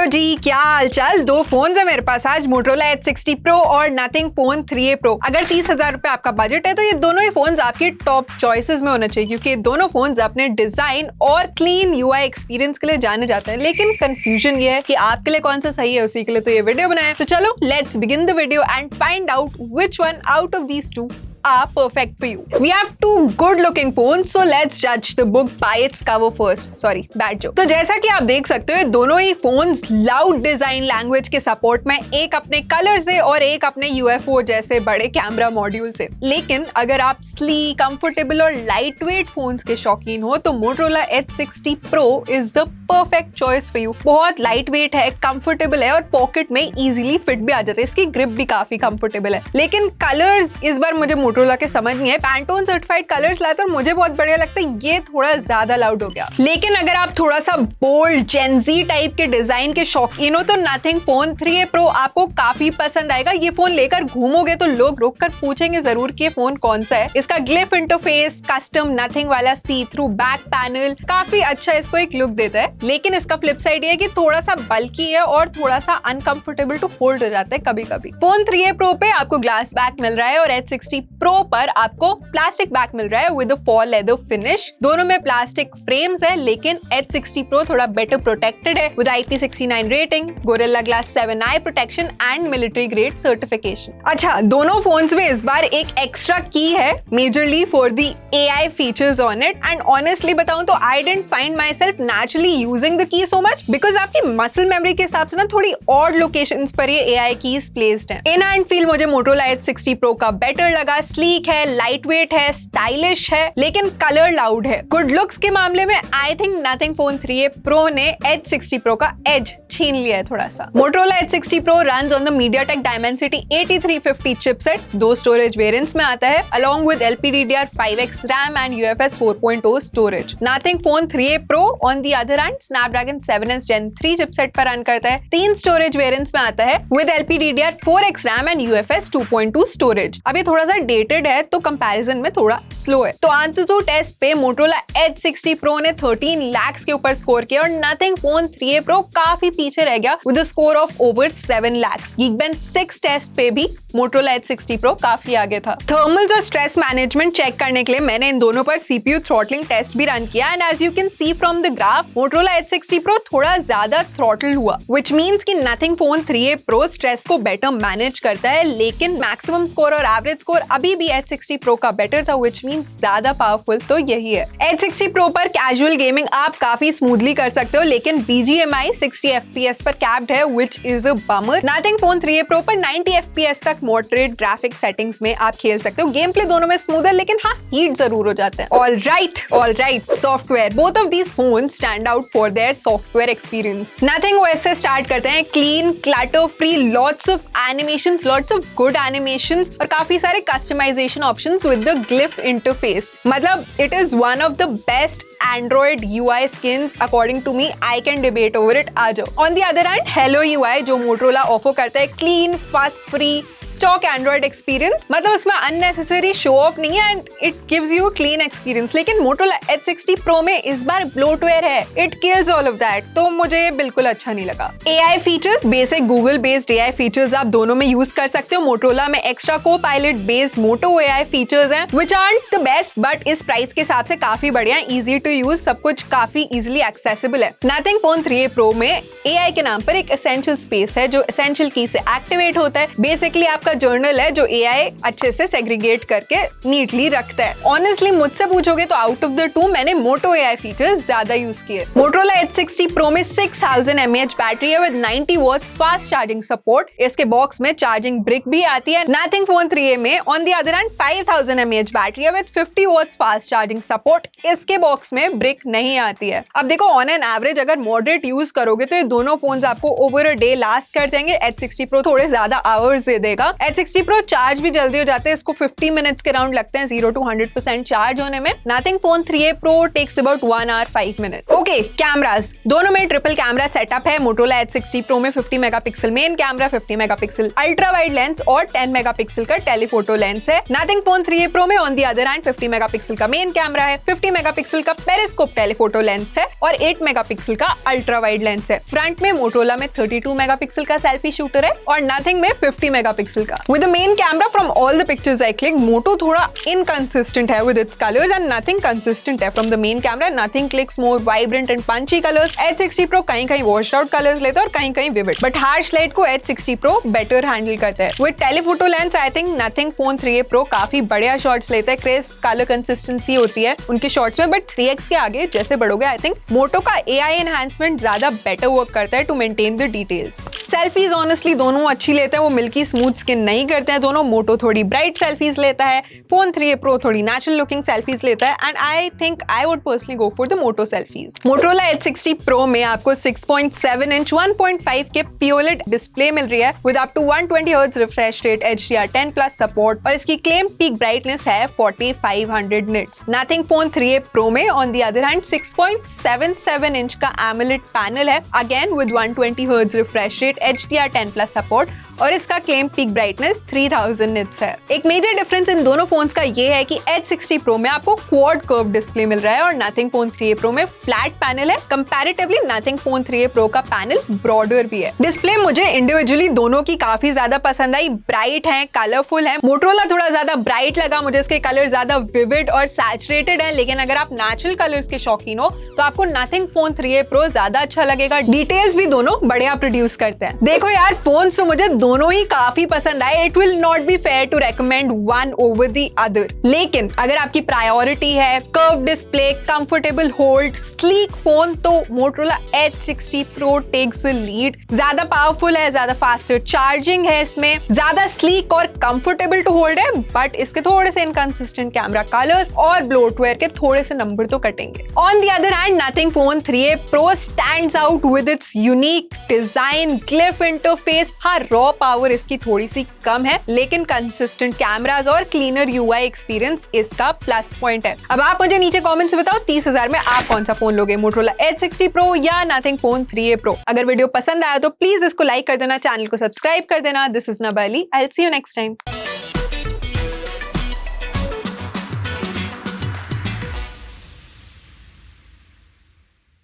जी, क्या हालचाल। दो फोन है मेरे पास आज, Motorola Edge 60 Pro और Nothing Phone 3a Pro। अगर 30,000 रुपए आपका बजट है तो ये दोनों ही फोन्स आपकी टॉप चॉइसेस में होना चाहिए, क्योंकि दोनों फोन्स अपने डिजाइन और क्लीन यूआई एक्सपीरियंस के लिए जाने जाते हैं। लेकिन कंफ्यूजन ये है कि आपके लिए कौन सा सही है, उसी के लिए तो ये वीडियो बनाया है। तो चलो let's begin the video and find out which one out of these two are perfect for you. We have two good looking phones, so let's judge the book by its cover first. Sorry, bad joke. तो जैसा कि आप देख सकते हो, दोनों ही phones loud design language के support में, एक अपने कलर से और एक अपने यूएफओ जैसे बड़े कैमरा मॉड्यूल से। लेकिन अगर आप स्लीक, कंफर्टेबल और लाइट वेट फोन्स के शौकीन हो तो Motorola Edge 60 Pro is the perfect choice for you. बहुत लाइट वेट है, कंफर्टेबल है और पॉकेट में इजीली फिट भी आ जाता है। इसकी ग्रिप भी काफी कंफर्टेबल है। लेकिन कलर्स इस बार मुझे Motorola के समझ नहीं है। पैंटोन सर्टिफाइड कलर्स लाते और मुझे बहुत बढ़िया लगता है, ये थोड़ा ज्यादा लाउड हो गया। लेकिन अगर आप थोड़ा सा बोल्ड जेनजी टाइप के डिजाइन के शौकीन हो तो Nothing Phone 3a Pro आपको काफी पसंद आएगा। ये फोन लेकर घूमोगे तो लोग रोककर पूछेंगे जरूर कि ये फोन कौन सा है। इसका ग्लिफ इंटरफेस, कस्टम नथिंग वाला सी थ्रू बैक पैनल काफी अच्छा इसको एक लुक देता है। लेकिन इसका फ्लिप साइड ये है कि थोड़ा सा बल्की है और थोड़ा सा अनकंफर्टेबल टू होल्ड हो जाता है कभी कभी। फोन 3a Pro पे आपको ग्लास बैक मिल रहा है और Edge 60 Pro पर आपको प्लास्टिक बैक मिल रहा है विद फॉल लेदर फिनिश। दोनों में प्लास्टिक फ्रेम्स है, लेकिन Edge 60 Pro थोड़ा बेटर प्रोटेक्टेड है with IP69 rating, gorilla glass 7i protection and military grade certification. अच्छा, दोनों फोन्स में इस बार एक एक्स्ट्रा की है majorly for the AI features on it. And honestly बताऊं तो I didn't find my self naturally using the key so much, because आपकी मसल मेमोरी के हिसाब से ना थोड़ी ऑड लोकेशंस पर ये AI कीज प्लेस्ड हैं। इन हैंड फील मुझे Motorola Edge 60 Pro का बेटर लगा। स्लीक है, लाइट वेट है, स्टाइलिश है, लेकिन कलर लाउड है। गुड लुक्स के मामले में आई think Nothing Phone 3a Pro ने Edge 60 Pro का एज छीन लिया है थोड़ा सा। Motorola Edge 60 Pro runs on the MediaTek Dimensity 8350 chipset, दो स्टोरेज वेरिएंट्स में आता है along with LPDDR5X RAM and UFS 4.0 storage. Nothing Phone 3a Pro on the other hand Snapdragon 7s Gen 3 chipset पर रन करता है, तीन storage variants में आता है with LPDDR4X RAM and UFS 2.2 storage। अब ये थोड़ा सा डेटेड है तो कंपैरिजन में थोड़ा स्लो है। तो AnTuTu टेस्ट पे Motorola Edge 60 Pro ने 13 lakhs के ऊपर स्कोर किया और Nothing Phone 3a Pro काफी पीछे रह गया with a score of over 7 lakhs। Geekbench 6 test पे भी Motorola Edge 60 Pro काफी आगे था। थर्मल्स और स्ट्रेस मैनेजमेंट चेक करने के लिए मैंने इन दोनों पर CPU थ्रॉटलिंग टेस्ट भी रन किया and as you can see from the graph Motorola Edge 60 Pro थोड़ा ज्यादा थ्रॉटल हुआ, which means कि Nothing Phone 3a Pro stress को बेटर मैनेज करता है। लेकिन मैक्सिमम स्कोर और एवरेज स्कोर अभी भी Edge 60 Pro का बेटर था, which means ज्यादा पावरफुल तो यही है। Edge 60 Pro पर कैजुअल गेमिंग आप काफी स्मूथली कर सकते हो, लेकिन BGMI 60 FPS पर कैप्ड है, which is a bummer। Nothing Phone 3a Pro पर 90 FPS तक मॉडरेट ग्राफिक सेटिंग्स में आप खेल सकते हो। गेम प्ले दोनों में स्मूथ है, लेकिन हाँ हीट जरूर हो जाता है। All right, software. Both of these phones stand out for their software experience. Nothing OS से स्टार्ट करते हैं, clean, clutter free, lots of animations, lots of good animations और काफी सारे customisation options with the glyph interface. मतलब it is one of the best Android UI skins according to me. I can debate over it. आ जाओ। On the other hand, Hello UI जो Motorola offer करता है, clean, फस free, stock Android experience, मतलब उसमें unnecessary show off नहीं है and it gives you clean experience. लेकिन Motorola Edge 60 Pro में इस बार ब्लोटवेयर है, it kills all of that, तो मुझे बिल्कुल अच्छा नहीं लगा। AI features, basic Google based AI features आप दोनों में यूज कर सकते हो। Motorola में extra Co-Pilot based Moto AI features हैं which aren't the best, but इस प्राइस के हिसाब से काफी बढ़िया, इजी टू यूज, सब कुछ काफी इजिली एक्सेसिबल है। Nothing Phone 3a Pro में AI के नाम पर एक एसेंशियल स्पेस है जो एसेंशियल की से एक्टिवेट होता है। बेसिकली आपका जर्नल है जो AI अच्छे से सेग्रीगेट करके नीटली रखता है। ऑनेस्टली मुझसे पूछोगे तो आउट ऑफ द टू मैंने Moto AI फीचर्स ज्यादा यूज किए। Motorola Edge 60 Pro में 6000 mAh बैटरी है with 90 watts fast charging support. इसके बॉक्स में चार्जिंग ब्रिक भी आती है। Nothing Phone 3a में on the other hand 5000 mAh battery है with 50 watts fast charging support. इसके बॉक्स में ब्रिक नहीं आती है। अब देखो ऑन एन एवरेज अगर मॉडरेट यूज करोगे तो ये दोनों फोन्स आपको ओवर अ डे लास्ट कर जाएंगे। Edge 60 Pro थोड़े ज्यादा आवर्स दे देगा Edge 60 Pro चार्ज भी जल्दी हो जाते हैं, इसको 50 मिनट्स के राउंड लगते हैं 0 to 100% चार्ज होने में। Nothing Phone 3a Pro takes about 1 hour 5 minutes। Okay, cameras दोनों में ट्रिपल कैमरा सेटअप है। Motorola Edge 60 Pro में 50 megapixel main camera, 50 megapixel ultra wide lens और 10 मेगापिक्सल का टेलीफोटो लेंस है। Nothing Phone 3a Pro में on the other hand 50 megapixel का main camera है, 50 मेगापिक्सल का पेरिस्कोप टेलीफोटो लेंस है और 8 मेगापिक्सल का अल्ट्रा वाइड लेंस है। फ्रंट में Motorola में 32 मेगापिक्सल का सेल्फी शूटर है और Nothing में 50 मेगापिक्सल का। With the main camera from all the pictures I click, Moto थोड़ा इनकंसिस्टेंट है with its colours and Nothing consistent है। From the main camera Nothing clicks more vibrant and punchy colours. Edge 60 Pro कहीं-कहीं washed out colours लेता है और कहीं-कहीं vivid, but harsh light को Edge 60 Pro better handle करता है। With telephoto lens I think Nothing Phone 3a Pro काफी बढ़िया शॉट्स लेता है, क्रिस्प कलर कंसिस्टेंसी होती है उनके शॉट्स में, बट 3x के आगे जैसे बढ़ोगे आई थिंक Moto का AI एनहांसमेंट ज्यादा बेटर वर्क करता है to maintain the details. Selfies honestly दोनों अच्छी लेते हैं, वो मिल्की स्मूथ स्किन नहीं करते हैं दोनों। Moto थोड़ी ब्राइट सेल्फीज लेता है, Phone 3a Pro थोड़ी नेचुरल लुकिंग सेल्फीज लेता है and I think I would personally go for the Moto selfies. Motorola Edge 60 Pro में आपको 6.7 इंच 1.5 के POLED डिस्प्ले मिल रही है with up to 120 hertz refresh rate, HDR10+ support और इसकी क्लेम पीक ब्राइटनेस है 4500 nits. Nothing Phone 3a Pro में on the other hand 6.77 inch का AMOLED पैनल है, again with 120 hertz refresh rate, HDR10+ support और इसका क्लेम पीक ब्राइटनेस 3000 निट्स है। एक मेजर डिफरेंस इन दोनों फोन्स का ये है कि Edge 60 Pro में आपको क्वाड कर्व डिस्प्ले मिल रहा है और Nothing Phone 3a Pro में फ्लैट पैनल है। Comparatively Nothing Phone 3a Pro का पैनल ब्रॉडर भी है। डिस्प्ले मुझे इंडिविजुअली दोनों की काफी ज्यादा पसंद आई, ब्राइट है, कलरफुल है। Motorola थोड़ा ज्यादा ब्राइट लगा मुझे, इसके कलर ज्यादा विविड और सैचुरेटेड है, लेकिन अगर आप नेचुरल कलर्स के शौकीन हो तो आपको Nothing Phone 3a Pro ज्यादा अच्छा लगेगा। डिटेल्स भी दोनों बढ़िया प्रोड्यूस करते हैं। देखो यार, फोन तो मुझे दोनों ही काफी पसंद आए। It will not be fair to recommend one over the other, लेकिन अगर आपकी प्रायोरिटी है curve display, comfortable hold, sleek phone, तो Motorola Edge 60 Pro takes the lead. ज्यादा पावरफुल है, ज्यादा फास्टर चार्जिंग है इसमें, ज्यादा स्लीक और कंफर्टेबल टू होल्ड है, बट इसके थोड़े से इनकंसिस्टेंट कैमरा कलर्स और ब्लोटवेयर के थोड़े से नंबर तो कटेंगे। On the other hand Nothing Phone 3a Pro stands out with its unique design, glyph interface. हाँ, रॉ पावर इसकी थोड़ी सी कम है, लेकिन कंसिस्टेंट कैमरास और क्लीनर UI एक्सपीरियंस इसका प्लस पॉइंट है। अब आप मुझे नीचे कमेंट्स में बताओ 30,000 में आप कौन सा फोन लोगे, Motorola Edge 60 Pro या Nothing Phone 3a Pro। अगर वीडियो पसंद आया तो प्लीज इसको लाइक कर देना, चैनल को सब्सक्राइब कर देना। दिस इज नबाली, I will see you next time.